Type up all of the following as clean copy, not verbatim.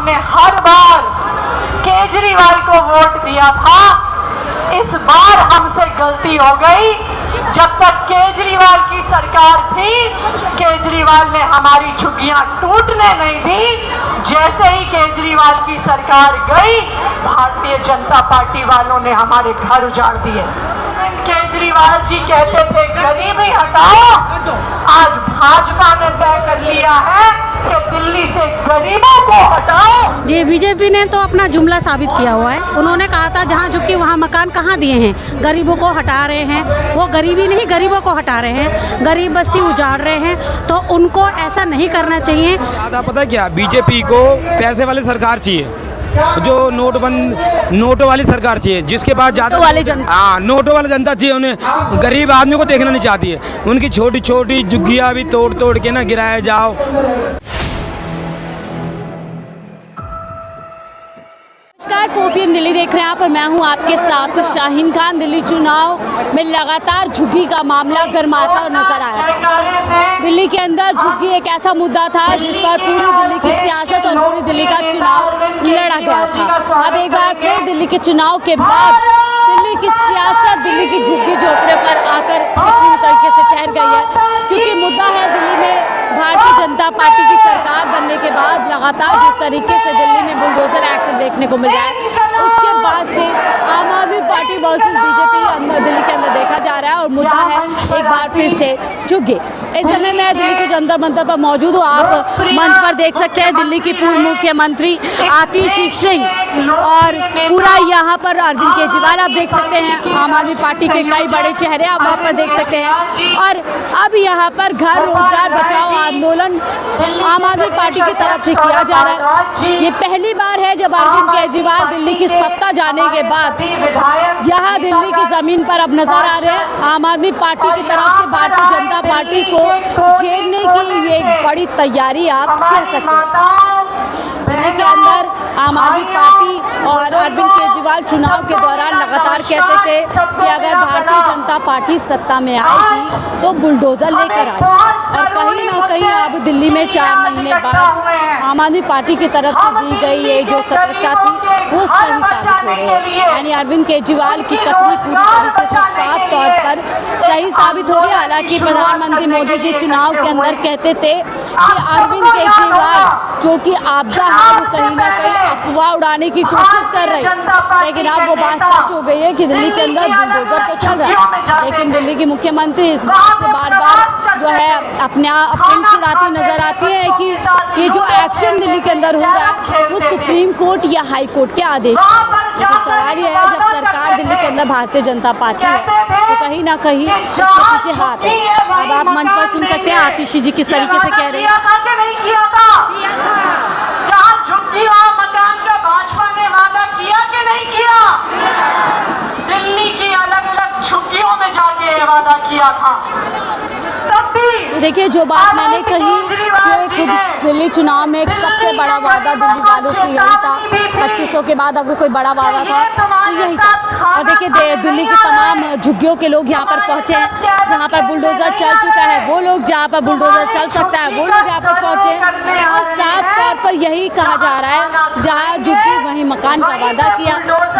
हमने हर बार केजरीवाल को वोट दिया था। इस बार हमसे गलती हो गई। जब तक केजरीवाल की सरकार थी, केजरीवाल ने हमारी झुग्गियां टूटने नहीं दी। जैसे ही केजरीवाल की सरकार गई, भारतीय जनता पार्टी वालों ने हमारे घर उजाड़ दिए। केजरीवाल जी कहते थे गरीबी हटाओ, आज भाजपा ने तय कर लिया है कि दिल्ली से गरीबों को हटाओ। जी, बीजेपी ने तो अपना जुमला साबित किया हुआ है। उन्होंने कहा था जहां झुकी वहां मकान कहां दिए हैं, गरीबों को हटा रहे हैं। वो गरीबी नहीं, गरीबों को हटा रहे हैं, गरीब बस्ती उजाड़ रहे हैं। तो उनको ऐसा नहीं करना चाहिए। ज़्यादा पता है क्या, बीजेपी को पैसे वाली सरकार चाहिए, जो नोटों वाली सरकार चाहिए, जिसके पास ज़्यादा नोटों वाली जनता चाहिए। उन्हें गरीब आदमी को देखना नहीं चाहती है। उनकी छोटी छोटी झुग्गियाँ भी तोड़ तोड़ के ना गिराया जाओ। नमस्कार, 4 PM दिल्ली देख रहे हैं आप और मैं हूं आपके साथ शाहीन खान। दिल्ली चुनाव में लगातार झुग्गी का मामला गरमाता और नजर आया था। दिल्ली के अंदर झुग्गी एक ऐसा मुद्दा था जिस पर पूरी दिल्ली की सियासत और पूरी दिल्ली का चुनाव लड़ा गया था। अब एक बार फिर दिल्ली के चुनाव के बाद दिल्ली की सियासत दिल्ली की झुग्गी झोपड़े पर आकर पूरी तरीके से ठहर गई है, क्योंकि मुद्दा है दिल्ली में भारतीय जनता पार्टी की सरकार बनने के बाद लगातार जिस तरीके से दिल्ली में बुलडोजर एक्शन देखने को मिल रहा है, उसके बाद से आम आदमी पार्टी वर्सेस बीजेपी दिल्ली के अंदर देखा जा रहा है। और मुद्दा है एक बार फिर से झुग्गी। इस समय मैं दिल्ली के जंतर मंतर पर मौजूद हूँ। आप मंच पर देख सकते हैं दिल्ली की पूर्व मुख्यमंत्री आतिशी सिंह और पूरा यहाँ पर अरविंद केजरीवाल आप देख सकते हैं। आम आदमी पार्टी के कई बड़े चेहरे आप वहाँ पर देख सकते हैं। और अब यहाँ पर घर रोजगार बचाओ आंदोलन आम आदमी पार्टी की तरफ से किया जा रहा है। ये पहली बार है जब अरविंद केजरीवाल दिल्ली की सत्ता जाने के बाद यहाँ दिल्ली की जमीन पर अब नजर आ रहे हैं। आम आदमी पार्टी की तरफ से भारतीय जनता पार्टी को घेरने की ये एक बड़ी तैयारी आप कह सकते हैं। दिल्ली के अंदर आम आदमी पार्टी और अरविंद केजरीवाल चुनाव के दौरान लगातार कहते थे कि अगर भारतीय जनता पार्टी सत्ता में आएगी तो बुलडोजर लेकर आएगी। और कहीं ना कहीं अब दिल्ली में 4 महीने बाद आम आदमी पार्टी की तरफ से दी गई ये जो सतर्कता थी वो सही साबित हो रही है। यानी अरविंद केजरीवाल की कथनी पूरी तरीके से साफ तौर पर सही साबित हो रही है। हालांकि प्रधानमंत्री मोदी जी चुनाव के अंदर कहते थे कि अरविंद केजरीवाल जो कि आपदा है वो कहीं ना कहीं अफवाह उड़ाने की कोशिश कर रहे हैं, लेकिन अब वो बात सच हो गई है कि दिल्ली के अंदर बुलडोजर तो चल रहा है। लेकिन दिल्ली की मुख्यमंत्री इस बात से बार बार जो है अपने पिंड छुड़ाती नजर आती है कि ये जो एक्शन दिल्ली के अंदर हो रहा है वो सुप्रीम कोर्ट या हाई कोर्ट के आदेश। लेकिन सवाल ये है, जब सरकार दिल्ली के अंदर भारतीय जनता पार्टी है तो कहीं ना कहीं उसके पीछे हाथ है। अब आप मंच पर सुन सकते हैं आतिशी जी किस तरीके से कह रहे हैं। जहां झुग्गी वहां मकान का भाजपा ने वादा किया कि नहीं किया? दिल्ली की अलग अलग झुग्गियों में जाके ये वादा किया था। तब भी देखिए, जो बात मैंने कही कि दिल्ली चुनाव में एक सबसे बड़ा वादा दिल्ली वालों से यही था। 2500 के बाद अगर कोई बड़ा वादा था तो यही था। और देखिए दिल्ली के तमाम झुग्गियों के लोग यहाँ पर पहुँचे हैं। जहाँ पर बुलडोजर चल चुका है वो लोग, जहाँ पर बुलडोजर चल सकता है वो लोग यहाँ पर पहुँचे हैं। और साफ तौर पर यही कहा जा रहा है, जहाँ झुग्गी वहीं मकान का वादा किया।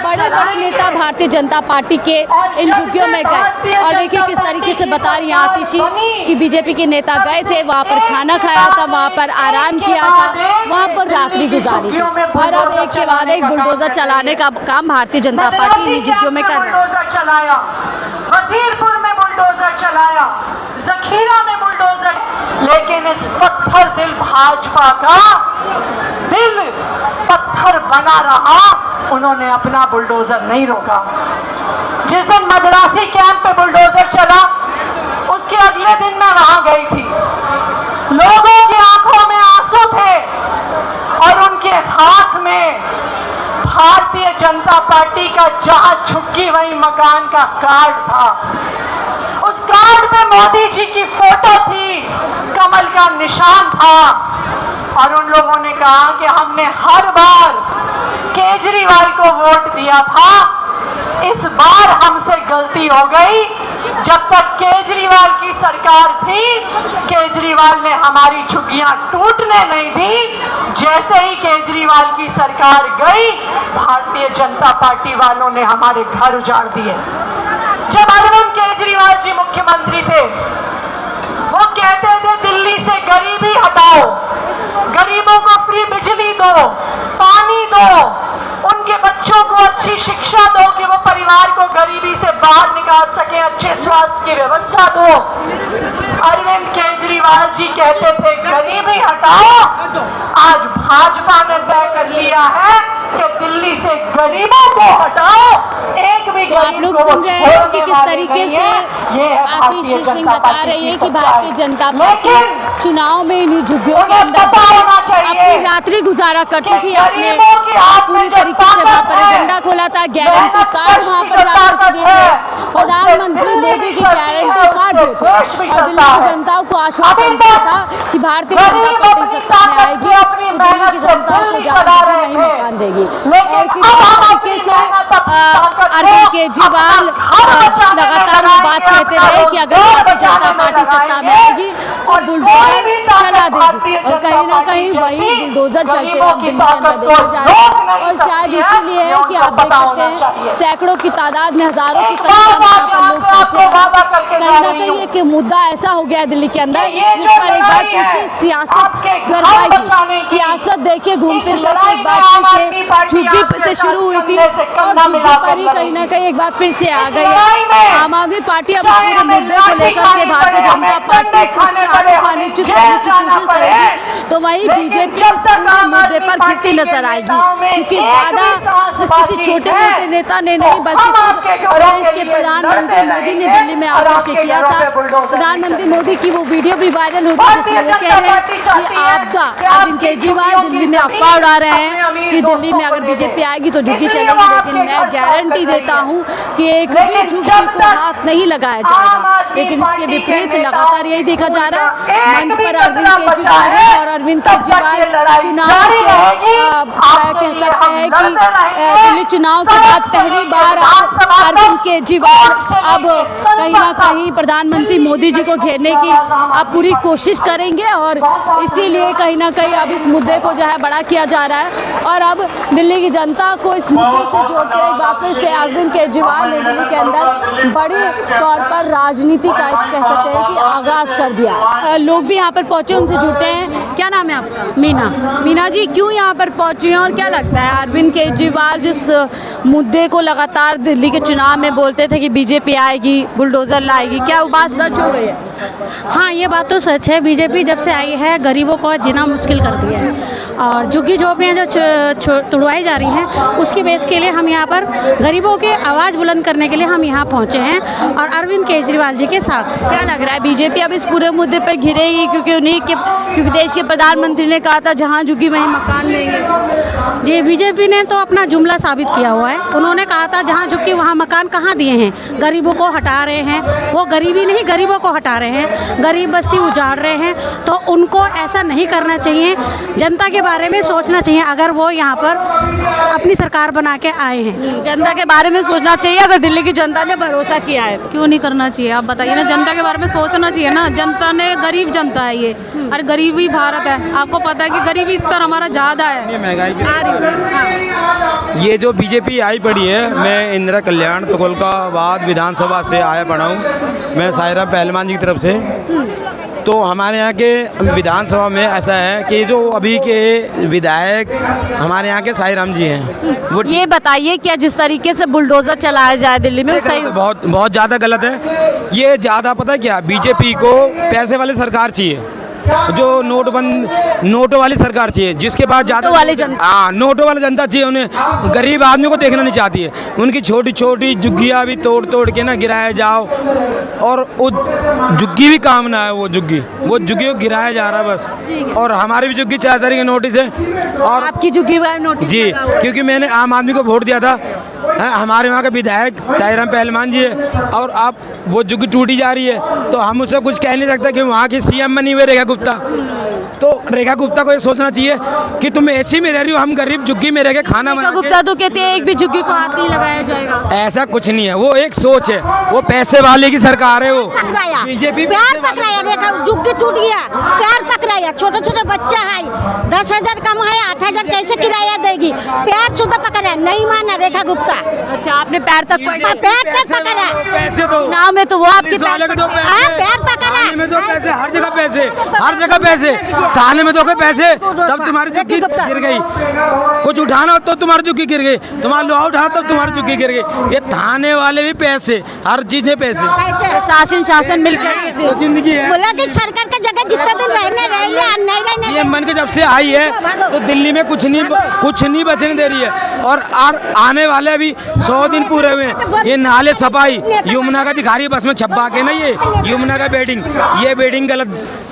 बड़े बड़े नेता भारतीय जनता पार्टी के इन झुग्गियों में गए और देखिए किस तरीके से बता रही हैं आतिशी कि बीजेपी के नेता गए थे, वहाँ पर खाना खाया था, वहाँ पर आराम किया था, वहाँ पर रात्रि गुजारी थी। और अब एक के बाद एक बुलडोजर चलाने का काम भारतीय जनता पार्टी इन झुग्गियों में कर रही है। वजीरपुर में बुलडोजर चलाया, जखीरा में बुलडोजर, लेकिन इस पत्थर दिल भाजपा का दिल पत्थर बना रहा। उन्होंने अपना बुलडोजर नहीं रोका। जिस दिन मद्रासी कैंप पे बुलडोजर चला उसके अगले दिन मैं वहां गई थी। लोगों की आंखों में आंसू थे और उनके हाथ में भारतीय जनता पार्टी का जहां झुग्गी वहीं मकान का कार्ड था। उस कार्ड पे मोदी जी की फोटो थी, कमल का निशान था। और उन लोगों ने कहा कि हमने हर बार केजरीवाल को वोट दिया था, इस बार हमसे गलती हो गई। जब तक केजरीवाल की सरकार थी, केजरीवाल ने हमारी झुग्गियां टूटने नहीं दी। जैसे ही केजरीवाल की सरकार गई, भारतीय जनता पार्टी वालों ने हमारे घर उजाड़ दिए। जब अरविंद केजरीवाल जी मुख्यमंत्री थे, वो कहते थे दिल्ली से गरीबी हटाओ, गरीबों को फ्री बिजली दो, पानी दो, उनके बच्चों को अच्छी शिक्षा दो कि वो परिवार को गरीबी से बाहर निकाल सके, अच्छे स्वास्थ्य की व्यवस्था दो। अरविंद केजरीवाल जी कहते थे गरीबी हटाओ। आज भाजपा ने तय कर लिया है कि दिल्ली से गरीबों को हटाओ, एक भी तो आप लोग सुन रहे हैं कि किस तरीके से आशीष सिंह बता रही है कि भारतीय जनता पार्टी चुनाव में इन झुग्गियों के अंदर अपनी रात्रि गुजारा करती थी, अपने पूरी तरीके से वहाँ पर एजेंडा खोला था, गारंटी कार्ड वहाँ पर जाकर दिए थे, प्रधानमंत्री मोदी की गारंटी कार्ड दिए थे और दिल्ली की जनता को आश्वासन दिया था कि भारतीय जनता पार्टी सत्ता में आएगी तो दिल्ली की जनता को जहाँ नहीं मकान देगी। और किस तरीके से अरविंद केजरीवाल लगातार बात कहते रहे कि अगर भारतीय जनता पार्टी सत्ता में आएगी तो बुलडोजर चला देगी, और कहीं ना कहीं वही बुलडोजर चलते हम दिल्ली के अंदर देखा जा रहा है। और शायद इसीलिए है कि आप देख सकते हैं सैकड़ों की तादाद में, हजारों की संख्या में यहाँ पर लोग पहुंचे हैं। कहीं ना कहीं एक मुद्दा ऐसा हो गया है दिल्ली के अंदर जिस पर एक बार फिर से सियासत गरमाएगी। सियासत देखिए घूम फिर कर एक बार फिर से झुग्गी से शुरू हुई थी और झुग्गी पर ही कहीं ना कहीं एक बार फिर से आ गई है। आम आदमी पार्टी अब पूरे मुद्दे को लेकर के भारतीय जनता पार्टी खाने की कोशिश करेगी, तो वही बीजेपी मुद्दे पर गिरती नजर आएगी, क्योंकि वादा किसी छोटे मोटे नेता ने नहीं बल्कि देश के प्रधानमंत्री मोदी ने दिल्ली में आकर के किया था। प्रधानमंत्री मोदी की वो वीडियो भी वायरल हुई थी जिसमें वो कह रहे हैं कि आपदा अरविंद केजरीवाल दिल्ली में अफवाह उड़ा रहे हैं कि दिल्ली में अगर बीजेपी आएगी तो झुग्गी चलेगी, लेकिन मैं गारंटी देता हूँ कि एक भी झुग्गी को हाथ नहीं लगाया जाएगा। लेकिन इसके विपरीत लगातार यही देखा जा रहा है, मंच पर अरविंद केजरीवाल है और अरविंद केजरीवाल चुनाव के कह सकते हैं कि दिल्ली चुनाव के बाद पहली बार अरविंद केजरीवाल अब कहीं ना कहीं प्रधानमंत्री मोदी जी को घेरने की अब पूरी कोशिश करेंगे, और इसीलिए कहीं ना कहीं अब इस मुद्दे को जो है बड़ा किया जा रहा है। और अब दिल्ली की जनता को इस मुद्दे से जोड़ते हुए वापस से अरविंद केजरीवाल ने दिल्ली के अंदर बड़े तौर पर राजनीति का कह सकते हैं कि आगाज कर दिया। लोग भी यहाँ पर पहुंचे, उनसे जुड़ते हैं। क्या नाम है आपका? मीना। मीना जी, क्यों यहाँ पर पहुंची हैं और क्या लगता है अरविंद केजरीवाल जिस मुद्दे को लगातार दिल्ली के चुनाव में बोलते थे कि बीजेपी आएगी बुलडोजर लाएगी, क्या वो बात सच हो गई है? हाँ, ये बात तो सच है। बीजेपी जब से आई है गरीबों को जीना मुश्किल कर दिया है, और झुग्गी झोपड़ियाँ जो तुड़वाई जा रही हैं उसकी बेस के लिए हम यहाँ पर गरीबों की आवाज़ बुलंद करने के लिए हम यहाँ पहुँचे हैं और अरविंद केजरीवाल जी के साथ। क्या लग रहा है बीजेपी अब इस पूरे मुद्दे पर घिरेगी, क्योंकि देश के प्रधानमंत्री ने कहा था जहाँ झुग्गी वहीं मकान देंगे? जी, बीजेपी ने तो अपना जुमला साबित किया हुआ है। उन्होंने कहा था जहाँ झुग्गी वहाँ मकान कहाँ दिए हैं, गरीबों को हटा रहे हैं। वो गरीबी नहीं, गरीबों को हटा रहे हैं, गरीब बस्ती उजाड़ रहे हैं। तो उनको ऐसा नहीं करना चाहिए, जनता के बारे में सोचना चाहिए। अगर वो यहाँ पर अपनी सरकार बना के आए हैं, जनता के बारे में सोचना चाहिए। अगर दिल्ली की जनता ने भरोसा किया है क्यों नहीं करना चाहिए? आप बताइए ना, जनता के बारे में सोचना चाहिए ना। जनता ने, गरीब जनता है ये, और गरीबी भारत है। आपको पता है कि गरीबी स्तर हमारा ज़्यादा है, महंगाई की। हाँ। ये जो बीजेपी आई पड़ी है, मैं इंदिरा कल्याण तुगलकाबाद विधानसभा से आया पड़ा हूँ, मैं सायरा पहलवान जी की तरफ से। तो हमारे यहाँ के विधानसभा में ऐसा है कि जो अभी के विधायक हमारे यहाँ के साई राम जी हैं, वो ये बताइए क्या जिस तरीके से बुलडोजर चलाया जाए दिल्ली में सही? बहुत बहुत ज़्यादा गलत है। ये ज़्यादा पता है क्या, बीजेपी को पैसे वाली सरकार चाहिए, जो नोटों वाली सरकार चाहिए, जिसके पास ज़्यादा नोटों वाली जनता चाहिए। उन्हें गरीब आदमी को देखना नहीं चाहती है। उनकी छोटी छोटी झुग्गियाँ भी तोड़ के ना गिराया जाओ, और वो झुग्गी भी काम ना है। वो झुग्गी को गिराया जा रहा है बस। और हमारी भी झुग्गी 4 तारीख की नोटिस है, और आपकी झुग्गी पर नोटिस जी, क्योंकि मैंने आम आदमी को वोट दिया था। हमारे वहाँ का विधायक साईराम पहलवान जी है, और अब वो झुग्गी टूटी जा रही है, तो हम उससे कुछ कह नहीं सकते कि वहाँ की सीएम बनी हुई रेखा गुप्ता। तो रेखा गुप्ता को ये सोचना चाहिए कि तुम एसी में रह रही हो, हम गरीब झुग्गी में रह के खाना रेखा बना के- गुप्ता तो कहते हैं एक भी झुग्गी को हाथ नहीं लगाया जाएगा। ऐसा कुछ नहीं है, वो एक सोच है, वो पैसे वाले की सरकार है। वो पकड़ाया, बीजेपी प्यार पकड़ाया, रेखा झुग्गी टूट गया, प्यार पकड़ाया, छोटे छोटे बच्चा है, 10,000 कम है, 8,000 कैसे किराया देगी, प्यार शुद्ध पकड़ा, नहीं माना रेखा गुप्ता, अच्छा, आपने पैर तक पैर तक पकड़ा, पैसे दो, नाव में तो वो आपके पुलिस वाले को दो पैसे, हाँ, पैर पकड़ा, थाने में दो पैसे, हर जगह पैसे, हर जगह पैसे, थाने में दोगे पैसे, तब तुम्हारी झुग्गी गिर गई। कुछ उठाना हो तो तुम्हारी झुग्गी गिर गई, तुम्हारा लोहा उठाना तब तुम्हारी झुग्गी गिर गई। ये थाने वाले भी पैसे, हर चीज है पैसे, शासन मिलकर तो जिंदगी है। बोला कि सरकार का जगह जितना दिन रहने रह लिया, नहीं रहने ये मन के जब से आई है तो दिल्ली में कुछ नहीं बचने दे रही है। और आने वाले अभी 100 दिन पूरे हुए हैं। ये नाले सफाई यमुना का दिखा रही है बस में छपा के ना, ये यमुना का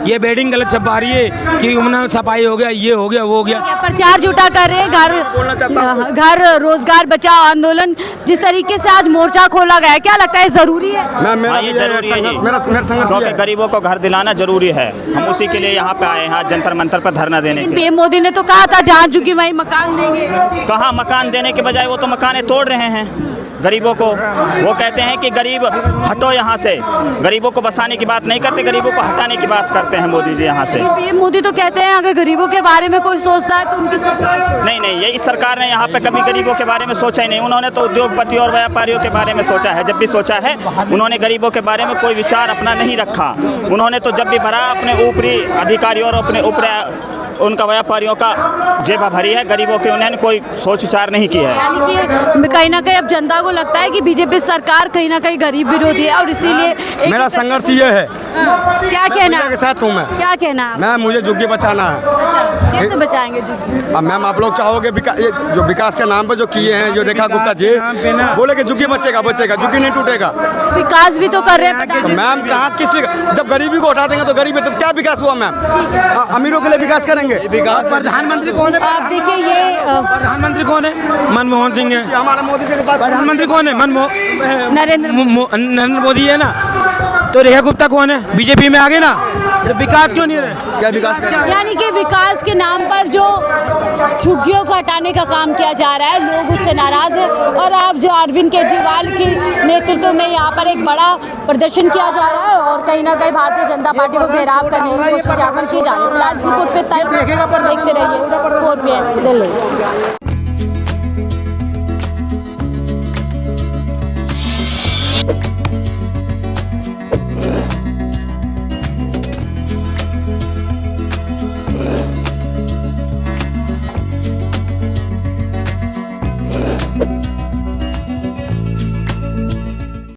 ये बेडिंग गलत छपा रही है कि यमुना में सफाई हो गया, ये हो गया, वो हो गया। प्रचार जुटा कर रहे हैं, घर रोजगार बचाओ आंदोलन जिस तरीके से आज मोर्चा खोला गया है, क्या लगता है जरूरी है? हाँ, ये जरूरी है जी, क्योंकि गरीबों को घर दिलाना जरूरी है। हम उसी के लिए यहाँ पे आए हैं, जंतर मंतर पर धरना देने के लिए। पीएम मोदी ने तो कहा था जहाँ झुकी वहीं मकान देंगे। कहाँ मकान देने के बजाय वो तो मकाने तोड़ रहे हैं गरीबों को। वो कहते हैं कि गरीब हटो यहाँ से, गरीबों को बसाने की बात नहीं करते, गरीबों को हटाने की बात करते हैं मोदी जी यहाँ से। पीएम मोदी तो कहते हैं अगर गरीबों के बारे में कोई सोचता है तो उनकी सरकार नहीं, यही सरकार ने यहाँ पे कभी गरीबों के बारे में सोचा ही नहीं। उन्होंने तो उद्योगपति और व्यापारियों के बारे में सोचा है। जब भी सोचा है उन्होंने गरीबों के बारे में कोई विचार अपना नहीं रखा। उन्होंने तो जब भी भरा अपने ऊपरी अधिकारियों और अपने ऊपरी उनका व्यापारियों का जेबा भरी है, गरीबों के उन्होंने कोई सोच विचार नहीं किया है। यानी कि कहीं ना कहीं अब जनता को लगता है कि बीजेपी सरकार कहीं ना कहीं गरीब विरोधी है और इसीलिए मेरा संघर्ष ये है, क्या कहना के साथ हूँ मैं, क्या कहना है? मैं मुझे झुग्गी बचाना है। अच्छा, कैसे बचाएंगे झुग्गी? अब मैम आप लोग चाहोगे ये जो विकास के नाम पे जो किए हैं, जो रेखा गुप्ता जी बोले कि झुग्गी बचेगा, झुग्गी नहीं टूटेगा। विकास भी तो कर रहे हैं तो मैम कहाँ किसी जब गरीबी को हटा देंगे तो गरीबी तो क्या विकास हुआ मैम? अमीरों के लिए विकास करेंगे। प्रधानमंत्री कौन है? आप देखिए ये प्रधानमंत्री कौन है? मनमोहन सिंह है हमारा। मोदी के बाद प्रधानमंत्री कौन है? नरेंद्र मोदी है ना। तो रेखा गुप्ता कौन है? बीजेपी में आ गए ना। विकास क्यों नहीं रहे? क्या विकास कर? यानी कि विकास के नाम पर जो झुग्गियों को हटाने का काम किया जा रहा है, लोग उससे नाराज है। और आप जो अरविंद केजरीवाल के नेतृत्व में यहाँ पर एक बड़ा प्रदर्शन किया जा रहा है और कहीं ना कहीं भारतीय जनता पार्टी को घेराव करने की कोशिश यहाँ पर की जा रही है। फिलहाल इस रिपोर्ट पे देखते रहिए 4 PM दिल्ली।